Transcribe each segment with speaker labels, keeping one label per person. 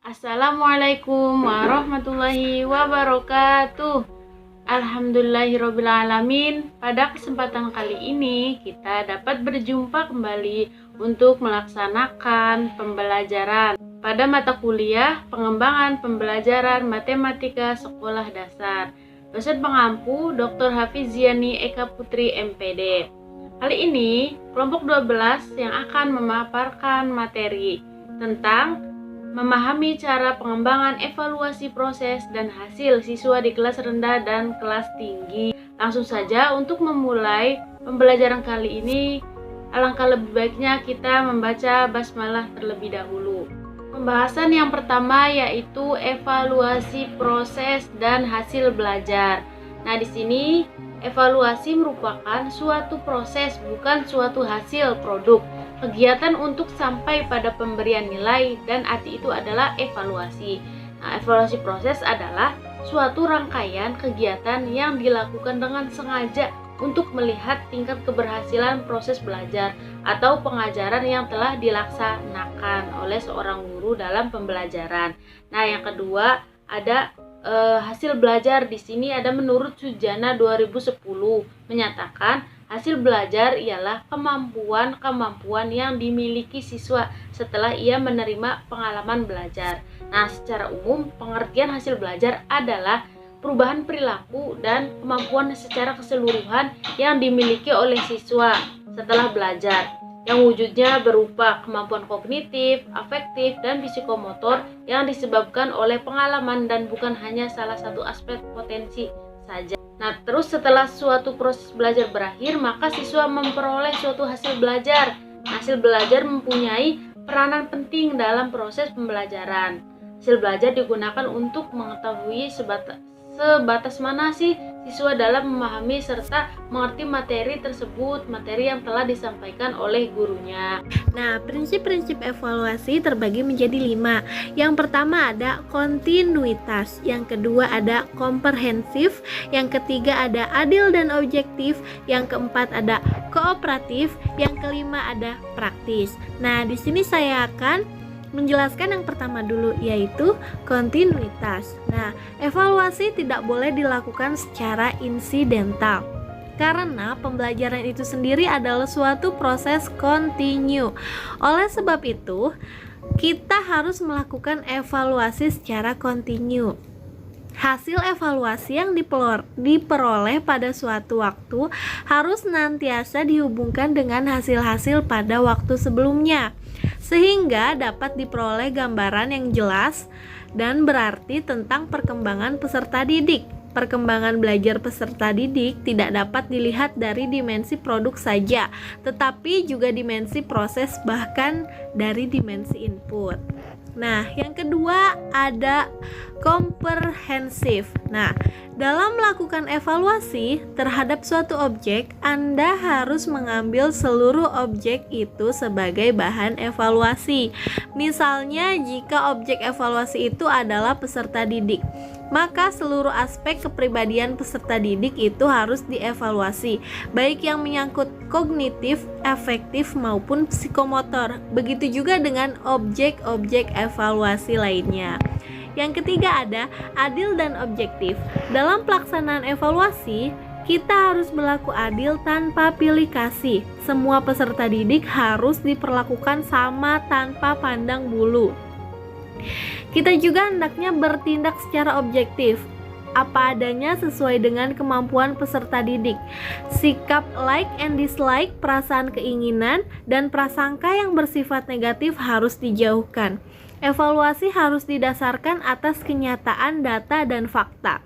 Speaker 1: Assalamualaikum warahmatullahi wabarakatuh. Alhamdulillahirrabbilalamin. Pada kesempatan kali ini kita dapat berjumpa kembali untuk melaksanakan pembelajaran pada mata kuliah pengembangan pembelajaran matematika sekolah dasar. Dosen pengampu Dr. Hafiziani Eka Putri MPD. Kali ini kelompok 12 yang akan memaparkan materi tentang memahami cara pengembangan evaluasi proses dan hasil siswa di kelas rendah dan kelas tinggi. Langsung saja untuk memulai pembelajaran kali ini, alangkah lebih baiknya kita membaca basmalah terlebih dahulu. Pembahasan yang pertama yaitu evaluasi proses dan hasil belajar. Nah, di sini evaluasi merupakan suatu proses, bukan suatu hasil produk. Kegiatan untuk sampai pada pemberian nilai dan arti itu adalah evaluasi. Nah, evaluasi proses adalah suatu rangkaian kegiatan yang dilakukan dengan sengaja untuk melihat tingkat keberhasilan proses belajar atau pengajaran yang telah dilaksanakan oleh seorang guru dalam pembelajaran. Nah, yang kedua ada hasil belajar. Di sini ada menurut Sujana 2010 menyatakan hasil belajar ialah kemampuan yang dimiliki siswa setelah ia menerima pengalaman belajar. Nah, secara umum pengertian hasil belajar adalah perubahan perilaku dan kemampuan secara keseluruhan yang dimiliki oleh siswa setelah belajar, yang wujudnya berupa kemampuan kognitif, afektif, dan psikomotor yang disebabkan oleh pengalaman dan bukan hanya salah satu aspek potensi saja. Nah, terus setelah suatu proses belajar berakhir, maka siswa memperoleh suatu hasil belajar. Hasil belajar mempunyai peranan penting dalam proses pembelajaran. Hasil belajar digunakan untuk mengetahui sebatas mana sih siswa dalam memahami serta mengerti materi tersebut, materi yang telah disampaikan oleh gurunya.
Speaker 2: Nah, prinsip-prinsip evaluasi terbagi menjadi 5. Yang pertama ada kontinuitas, yang kedua ada komprehensif, yang ketiga ada adil dan objektif, yang keempat ada kooperatif, yang kelima ada praktis. Nah, di sini saya akan menjelaskan yang pertama dulu, yaitu kontinuitas. Nah, evaluasi tidak boleh dilakukan secara insidental karena pembelajaran itu sendiri adalah suatu proses kontinu. Oleh sebab itu, kita harus melakukan evaluasi secara kontinu. Hasil evaluasi yang diperoleh pada suatu waktu harus senantiasa dihubungkan dengan hasil-hasil pada waktu sebelumnya, sehingga dapat diperoleh gambaran yang jelas dan berarti tentang perkembangan peserta didik. Perkembangan belajar peserta didik tidak dapat dilihat dari dimensi produk saja, tetapi juga dimensi proses, bahkan dari dimensi input. Nah, yang kedua ada komprehensif. Nah, dalam melakukan evaluasi terhadap suatu objek, Anda harus mengambil seluruh objek itu sebagai bahan evaluasi. Misalnya, jika objek evaluasi itu adalah peserta didik, maka seluruh aspek kepribadian peserta didik itu harus dievaluasi, baik yang menyangkut kognitif, afektif, maupun psikomotor. Begitu juga dengan objek-objek evaluasi lainnya. Yang ketiga ada adil dan objektif. Dalam pelaksanaan evaluasi, kita harus berlaku adil tanpa pilih kasih. Semua peserta didik harus diperlakukan sama tanpa pandang bulu. Kita juga hendaknya bertindak secara objektif, apa adanya sesuai dengan kemampuan peserta didik. Sikap like and dislike, perasaan keinginan, dan prasangka yang bersifat negatif harus dijauhkan. Evaluasi harus didasarkan atas kenyataan data dan fakta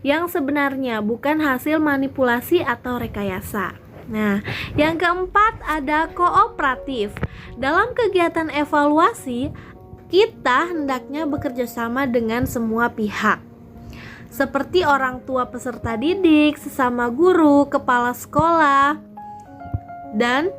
Speaker 2: yang sebenarnya, bukan hasil manipulasi atau rekayasa. Nah, yang keempat ada kooperatif. Dalam kegiatan evaluasi, kita hendaknya bekerja sama dengan semua pihak, seperti orang tua peserta didik, sesama guru, kepala sekolah, dan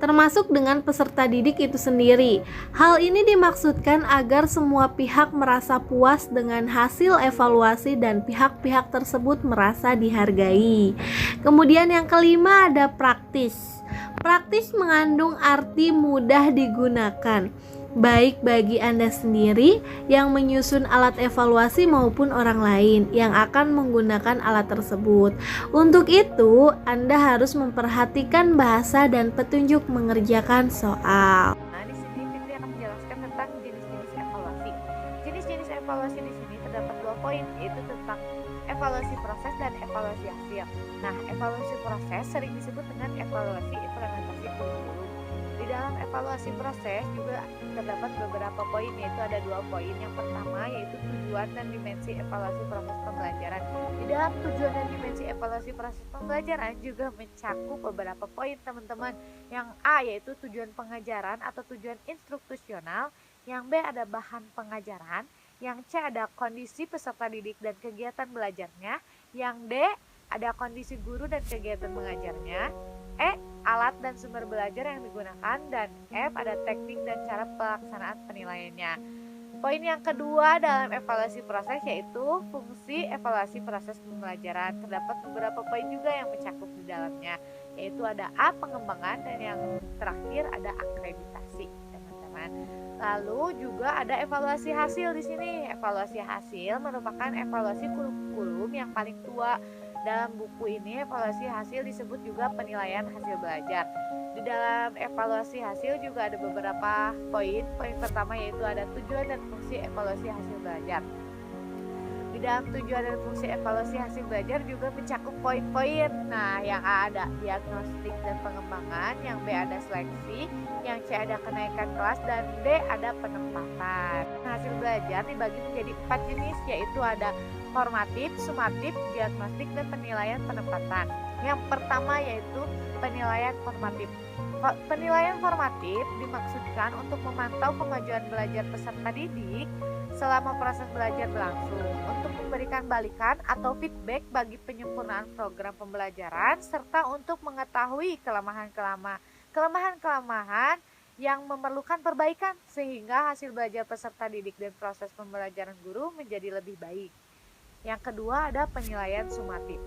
Speaker 2: termasuk dengan peserta didik itu sendiri. Hal ini dimaksudkan agar semua pihak merasa puas dengan hasil evaluasi dan pihak-pihak tersebut merasa dihargai. Kemudian yang kelima ada praktis. Praktis mengandung arti mudah digunakan. baik bagi Anda sendiri yang menyusun alat evaluasi maupun orang lain yang akan menggunakan alat tersebut. Untuk itu, Anda harus memperhatikan bahasa dan petunjuk mengerjakan soal.
Speaker 3: Nah, di sini Fitri akan menjelaskan tentang jenis-jenis evaluasi. Jenis-jenis evaluasi di sini terdapat 2 poin, yaitu tentang evaluasi proses dan evaluasi hasil. Nah, evaluasi proses sering disebut dengan evaluasi implementasi kurikulum. Di dalam evaluasi proses juga terdapat beberapa poin, yaitu ada 2 poin. Yang pertama yaitu tujuan dan dimensi evaluasi proses pembelajaran. Di dalam tujuan dan dimensi evaluasi proses pembelajaran juga mencakup beberapa poin, teman-teman. Yang A yaitu tujuan pengajaran atau tujuan instruktusional, yang B ada bahan pengajaran, yang C ada kondisi peserta didik dan kegiatan belajarnya, yang D ada kondisi guru dan kegiatan mengajarnya, E alat dan sumber belajar yang digunakan, dan F ada teknik dan cara pelaksanaan penilaiannya. Poin yang kedua dalam evaluasi proses yaitu fungsi evaluasi proses pembelajaran. Terdapat beberapa poin juga yang mencakup di dalamnya, yaitu ada A pengembangan, dan yang terakhir ada akreditasi, teman-teman. Lalu juga ada evaluasi hasil di sini. Evaluasi hasil merupakan evaluasi kurikulum yang paling tua. Dalam buku ini evaluasi hasil disebut juga penilaian hasil belajar. Di dalam evaluasi hasil juga ada beberapa poin. Poin pertama yaitu ada tujuan dan fungsi evaluasi hasil belajar. Di dalam tujuan dan fungsi evaluasi hasil belajar juga mencakup poin-poin. Nah, yang A ada diagnostik dan pengembangan, yang B ada seleksi, yang C ada kenaikan kelas, dan D ada penempatan. Hasil belajar dibagi menjadi 4 jenis, yaitu ada formatif, sumatif, diagnostik, dan penilaian penempatan. Yang pertama yaitu penilaian formatif. Penilaian formatif dimaksudkan untuk memantau kemajuan belajar peserta didik selama proses belajar berlangsung, untuk memberikan balikan atau feedback bagi penyempurnaan program pembelajaran, serta untuk mengetahui kelemahan-kelemahan yang memerlukan perbaikan sehingga hasil belajar peserta didik dan proses pembelajaran guru menjadi lebih baik. Yang kedua ada penilaian sumatif.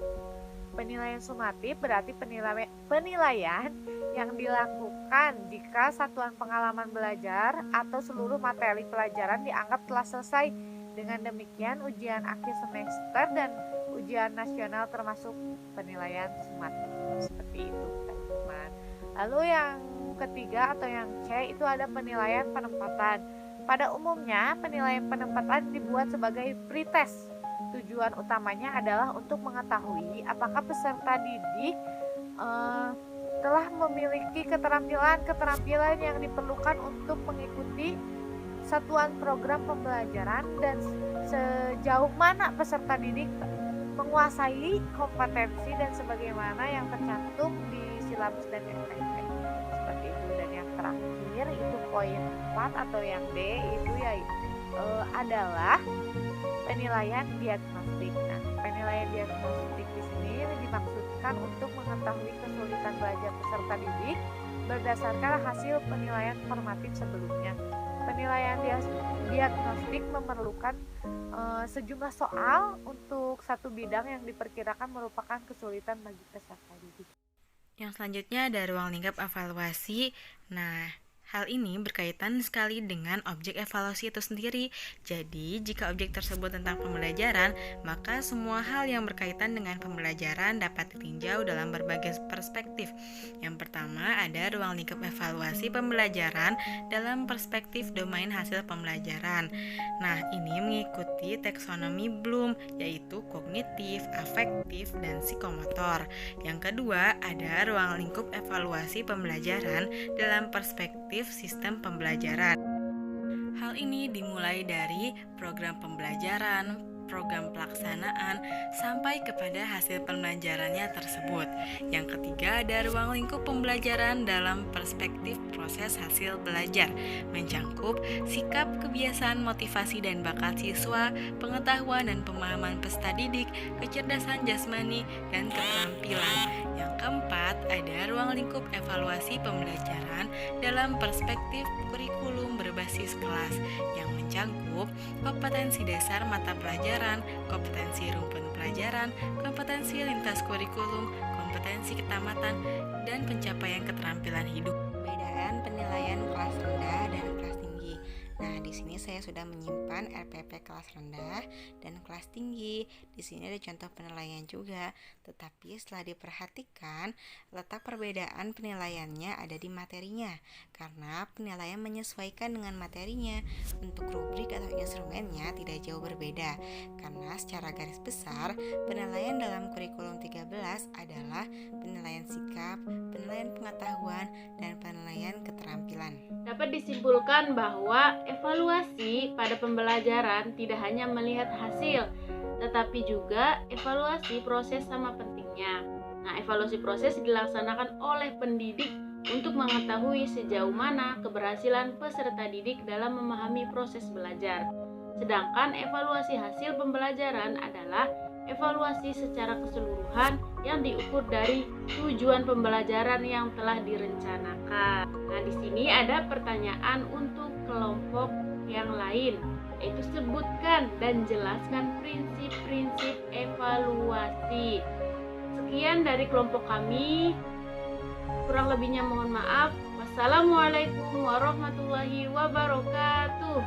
Speaker 3: Penilaian sumatif berarti penilaian yang dilakukan jika satuan pengalaman belajar atau seluruh materi pelajaran dianggap telah selesai. Dengan demikian ujian akhir semester dan ujian nasional termasuk penilaian sumatif. Seperti itu, teman-teman. Lalu yang ketiga atau yang C itu ada penilaian penempatan. Pada umumnya penilaian penempatan dibuat sebagai pretest. Tujuan utamanya adalah untuk mengetahui apakah peserta didik telah memiliki keterampilan yang diperlukan untuk mengikuti satuan program pembelajaran, dan sejauh mana peserta didik menguasai kompetensi dan sebagaimana yang tercantum di silabus dan SPP. Seperti itu. Dan yang terakhir itu poin 4 atau yang D itu adalah penilaian diagnostik. Nah, penilaian diagnostik di sini dimaksudkan untuk mengetahui kesulitan belajar peserta didik berdasarkan hasil penilaian formatif sebelumnya. Penilaian diagnostik memerlukan sejumlah soal untuk satu bidang yang diperkirakan merupakan kesulitan bagi peserta didik.
Speaker 4: Yang selanjutnya ada ruang lingkup evaluasi. Nah, hal ini berkaitan sekali dengan objek evaluasi itu sendiri. Jadi, jika objek tersebut tentang pembelajaran, maka semua hal yang berkaitan dengan pembelajaran dapat ditinjau dalam berbagai perspektif. Yang pertama, ada ruang lingkup evaluasi pembelajaran dalam perspektif domain hasil pembelajaran. Nah, ini mengikuti taksonomi Bloom, yaitu kognitif, afektif, dan psikomotor. Yang kedua, ada ruang lingkup evaluasi pembelajaran dalam perspektif sistem pembelajaran. Hal ini dimulai dari program pembelajaran, program pelaksanaan, sampai kepada hasil pembelajarannya tersebut. Yang ketiga ada ruang lingkup pembelajaran dalam perspektif proses hasil belajar, mencangkup sikap, kebiasaan, motivasi dan bakat siswa, pengetahuan dan pemahaman peserta didik, kecerdasan jasmani, dan keterampilan. Yang keempat ada ruang lingkup evaluasi pembelajaran dalam perspektif kurikulum berbasis kelas yang mencangkup kompetensi dasar mata pelajaran, kompetensi rumpun pelajaran, kompetensi lintas kurikulum, kompetensi ketamatan, dan pencapaian keterampilan hidup. Perbedaan penilaian kelas rendah dan kelas tinggi. saya sudah menyimpan RPP kelas rendah dan kelas tinggi. Di sini ada contoh penilaian juga. Tetapi setelah diperhatikan, letak perbedaan penilaiannya ada di materinya. Karena penilaian menyesuaikan dengan materinya. Untuk rubrik atau instrumennya tidak jauh berbeda. Karena secara garis besar, penilaian dalam kurikulum 13 adalah penilaian sikap, penilaian pengetahuan, dan penilaian keterampilan.
Speaker 1: Dapat disimpulkan bahwa evaluasi pada pembelajaran tidak hanya melihat hasil, tetapi juga evaluasi proses sama pentingnya. Nah, evaluasi proses dilaksanakan oleh pendidik untuk mengetahui sejauh mana keberhasilan peserta didik dalam memahami proses belajar. Sedangkan evaluasi hasil pembelajaran adalah evaluasi secara keseluruhan yang diukur dari tujuan pembelajaran yang telah direncanakan. Nah, di sini ada pertanyaan untuk kelompok yang lain, yaitu sebutkan dan jelaskan prinsip-prinsip evaluasi. Sekian dari kelompok kami. Kurang lebihnya mohon maaf. Wassalamualaikum warahmatullahi wabarakatuh.